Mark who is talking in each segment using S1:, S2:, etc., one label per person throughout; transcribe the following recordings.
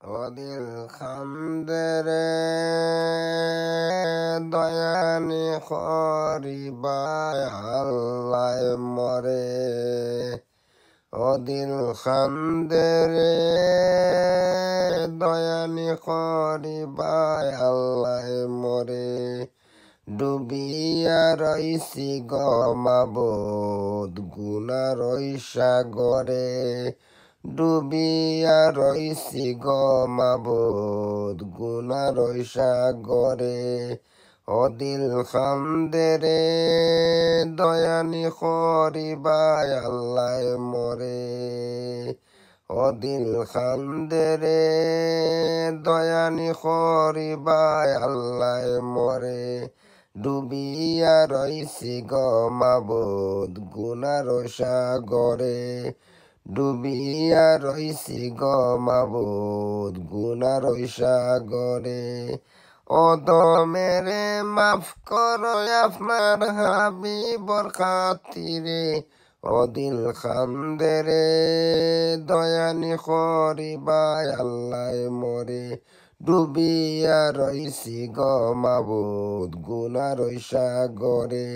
S1: অদিল খামদেরে দয়ানি করিবায় আল্লাহ মরে অদিল খামদেরে দয়ানি করিবায় আল্লাহ মরে ডুবিয়া রইছি গমাবোধ গুনা রই সাগরে ডুবিয়া রইছি গমাবোধ গুনা রই সাগরে অদিল খামদেরে দয়ানি করিবায় আল্লাহ মরে অদিল খামদেরে দয়ানি করিবায় আল্লাহ মরে ডুবিয়া রইছি গমাবোধ গুনার সাগরে ডুবিয়া রইছি গমাবোধ গুনার সাগরে অদমেরে মাফ করো আপনার হাবিবর খাতিরে অদিল খামদেরে দয়ানি করিবায় আল্লাহ মরে ডুবিয়া রইছি গমাবোধ গুনার সাগরে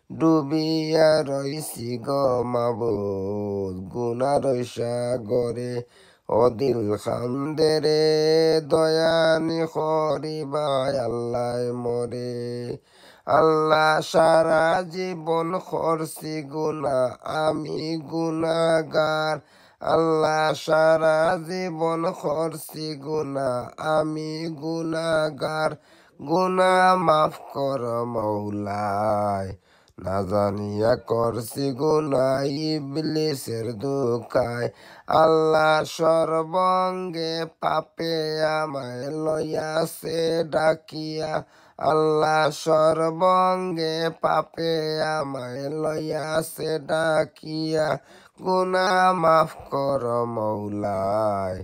S1: ডুবিয়া রইছি গমাবোধ গুনার সাগরে অদিল খামদেরে দয়ানি করিবায় আল্লাহ মরে আল্লাহ সারা জীবন করছি গুনা আমি গুনাগার আল্লাহ সারা জীবন করছি গুনা আমি গুনাগার গুনা মাফ কর মৌলায় না জানিয়া করছি গুনা ইবলিসের দুকায় আল্লাহ সর্বঙ্গে পাপে আমায় লইয়াছে ডাকিয়া আল্লাহ সর্বঙ্গে পাপে আমায় লইয়াছে ডাকিয়া গুনা মাফ কর মৌলায়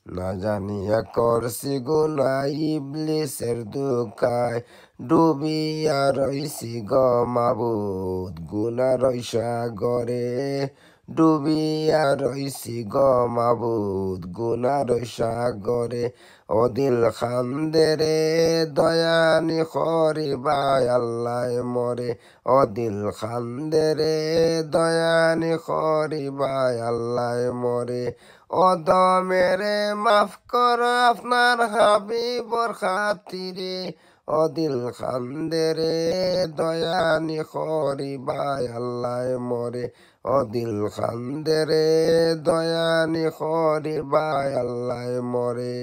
S1: না জানিয়া করছি গুনা ইবলিসের দুকায় ডুবিয়া রইছি গমাবোধ গুনা রই সাগরে ডুবিয়া রইছি গমাবোধ গুনা রই সাগরে অদিল খামদেরে দয়ানি করিবায় আল্লাহ মরে অদিল খামদেরে দয়ানি করিবায় আল্লাহ মরে অদমেরে মাফ কর আপনার হাবিবর খাতিরে অদিল খামদেরে দয়ানি করিবায় আল্লাহ মরে অদিল খামদেরে দয়ানি করিবায় আল্লাহ মরে।